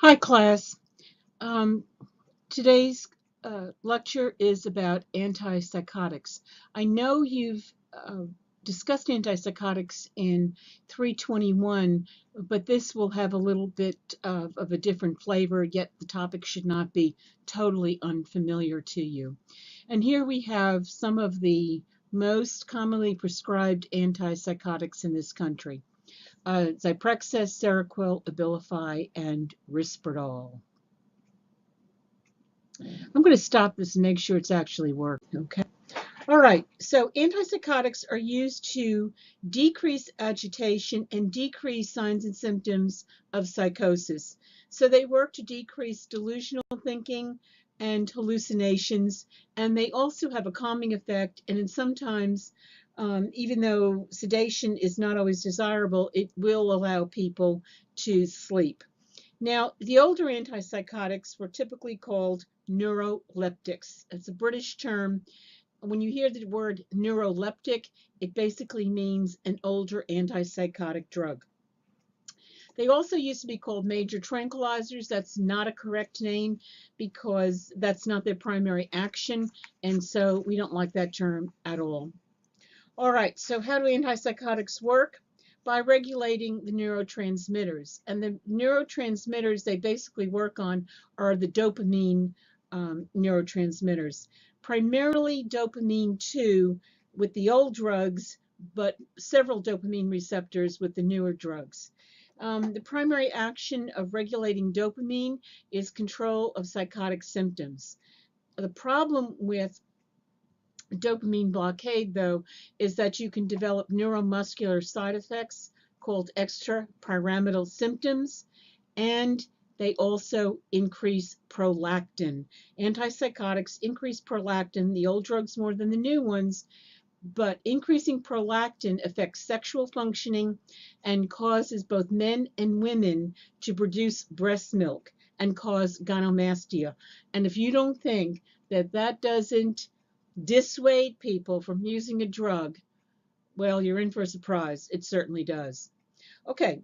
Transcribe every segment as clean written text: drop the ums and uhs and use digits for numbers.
Hi, class. Um, today's lecture is about antipsychotics. I know you've discussed antipsychotics in 321, but this will have a little bit of a different flavor, yet the topic should not be totally unfamiliar to you. And here we have some of the most commonly prescribed antipsychotics in this country. Zyprexa, Seroquel, Abilify, and Risperdal. I'm going to stop this and make sure it's actually working, okay? All right, so antipsychotics are used to decrease agitation and decrease signs and symptoms of psychosis. So they work to decrease delusional thinking and hallucinations, and they also have a calming effect, and sometimes, even though sedation is not always desirable, it will allow people to sleep. Now, the older antipsychotics were typically called neuroleptics. It's a British term. When you hear the word neuroleptic, it basically means an older antipsychotic drug. They also used to be called major tranquilizers. That's not a correct name because that's not their primary action, and so we don't like that term at all. All right, so how do antipsychotics work? By regulating the neurotransmitters. And the neurotransmitters they basically work on are the dopamine neurotransmitters, primarily dopamine 2 with the old drugs, but several dopamine receptors with the newer drugs. The primary action of regulating dopamine is control of psychotic symptoms. The problem with dopamine blockade, though, is that you can develop neuromuscular side effects called extrapyramidal symptoms, and they also increase prolactin. Antipsychotics increase prolactin, the old drugs more than the new ones, but increasing prolactin affects sexual functioning and causes both men and women to produce breast milk and cause gynecomastia. And if you don't think that that doesn't dissuade people from using a drug, well, you're in for a surprise. It certainly does. Okay,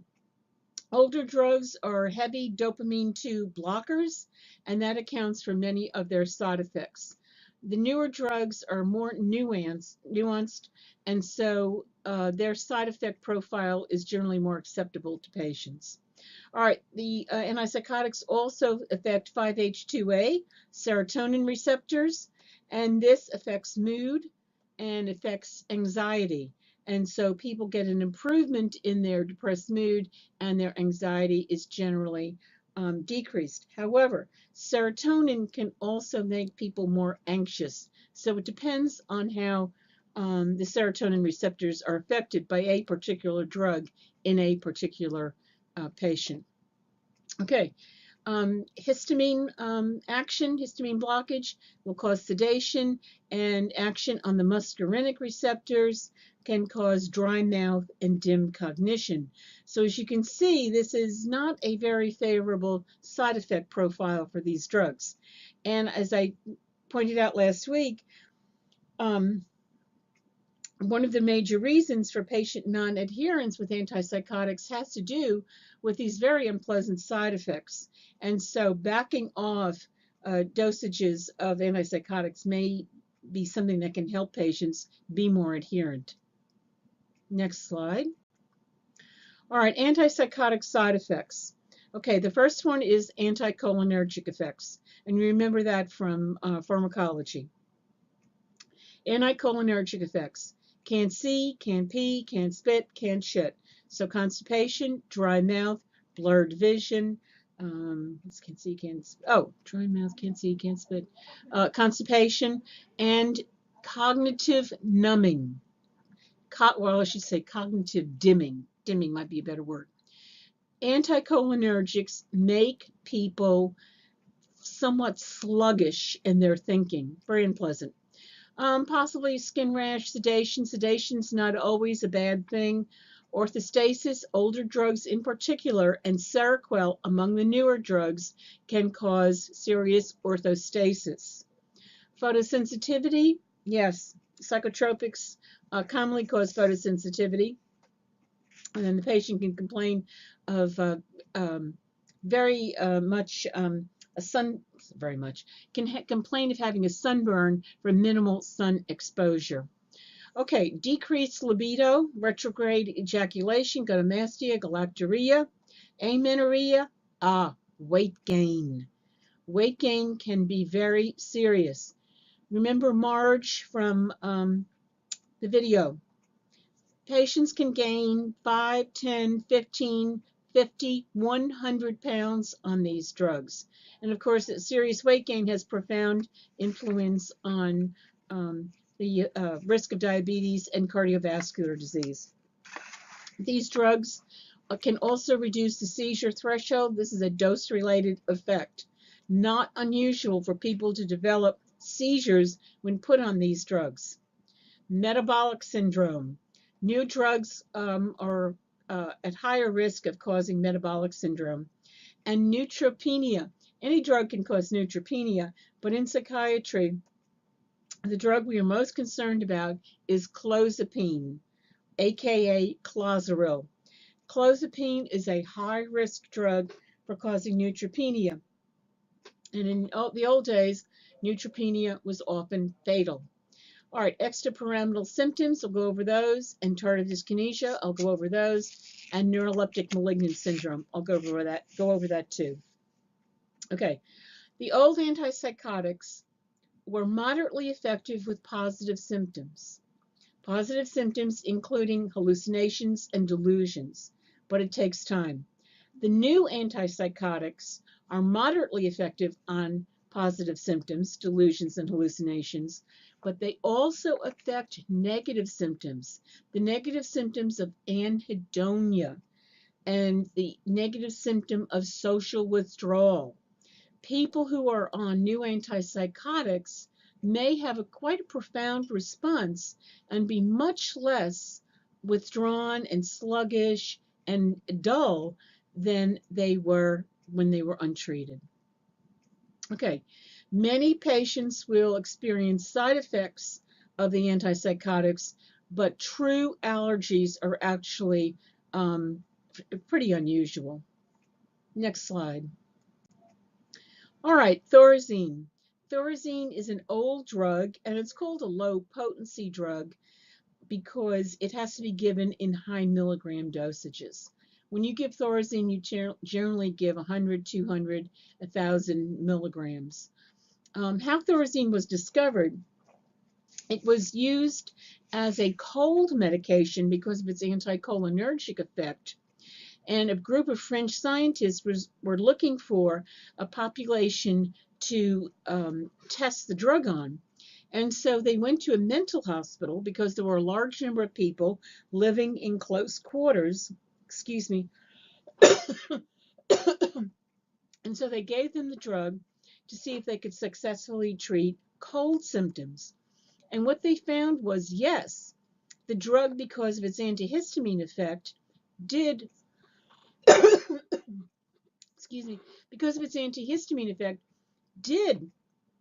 older drugs are heavy dopamine 2 blockers, and that accounts for many of their side effects. The newer drugs are more nuanced, and so their side effect profile is generally more acceptable to patients. All right, the antipsychotics also affect 5-HT2A, serotonin receptors, and this affects mood and affects anxiety. And so people get an improvement in their depressed mood, and their anxiety is generally decreased. However, serotonin can also make people more anxious. So it depends on how the serotonin receptors are affected by a particular drug in a particular patient. Okay, histamine histamine blockage will cause sedation, and action on the muscarinic receptors can cause dry mouth and dim cognition. So as you can see, this is not a very favorable side effect profile for these drugs. And as I pointed out last week, one of the major reasons for patient non-adherence with antipsychotics has to do with these very unpleasant side effects. And so backing off dosages of antipsychotics may be something that can help patients be more adherent. Next slide. All right, antipsychotic side effects. Okay, the first one is anticholinergic effects. And remember that from pharmacology. Anticholinergic effects. Can't see, can't pee, can't spit, can't shit. So constipation, dry mouth, blurred vision, can't see, dry mouth, can't see, can't spit, constipation, and cognitive numbing. Well, I should say cognitive dimming. Dimming might be a better word. Anticholinergics make people somewhat sluggish in their thinking, very unpleasant. Possibly skin rash, sedation. Sedation's not always a bad thing. Orthostasis, older drugs in particular, and Seroquel among the newer drugs can cause serious orthostasis. Photosensitivity, yes, psychotropics commonly cause photosensitivity, and then the patient can complain of very much a sun, very much, can complain of having a sunburn from minimal sun exposure. Okay, decreased libido, retrograde ejaculation, gynecomastia, galactorrhea, amenorrhea, weight gain. Weight gain can be very serious. Remember Marge from the video. Patients can gain 5, 10, 15, 50, 100 pounds on these drugs. And of course, serious weight gain has profound influence on the risk of diabetes and cardiovascular disease. These drugs can also reduce the seizure threshold. This is a dose-related effect. Not unusual for people to develop seizures when put on these drugs. Metabolic syndrome. New drugs are at higher risk of causing metabolic syndrome. And neutropenia. Any drug can cause neutropenia, but in psychiatry, the drug we are most concerned about is clozapine, aka Clozaril. Clozapine is a high-risk drug for causing neutropenia. And in the old days, neutropenia was often fatal. All right, extrapyramidal symptoms, I'll go over those, and tardive dyskinesia, I'll go over those, and neuroleptic malignant syndrome, I'll go over that too. Okay, the old antipsychotics were moderately effective with positive symptoms. Positive symptoms including hallucinations and delusions, but it takes time. The new antipsychotics are moderately effective on positive symptoms, delusions and hallucinations, but they also affect negative symptoms, the negative symptoms of anhedonia and the negative symptom of social withdrawal. People who are on new antipsychotics may have quite a profound response and be much less withdrawn and sluggish and dull than they were when they were untreated. Okay, many patients will experience side effects of the antipsychotics, but true allergies are actually pretty unusual. Next slide. All right, Thorazine. Thorazine is an old drug, and it's called a low potency drug because it has to be given in high milligram dosages. When you give Thorazine, you generally give 100, 200, 1,000 milligrams. How Thorazine was discovered, it was used as a cold medication because of its anticholinergic effect. And a group of French scientists were looking for a population to test the drug on. And so they went to a mental hospital because there were a large number of people living in close quarters. Excuse me. And so they gave them the drug to see if they could successfully treat cold symptoms. And what they found was, yes, the drug, because of its antihistamine effect, did excuse me, because of its antihistamine effect, did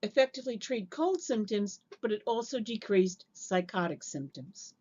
effectively treat cold symptoms, but it also decreased psychotic symptoms.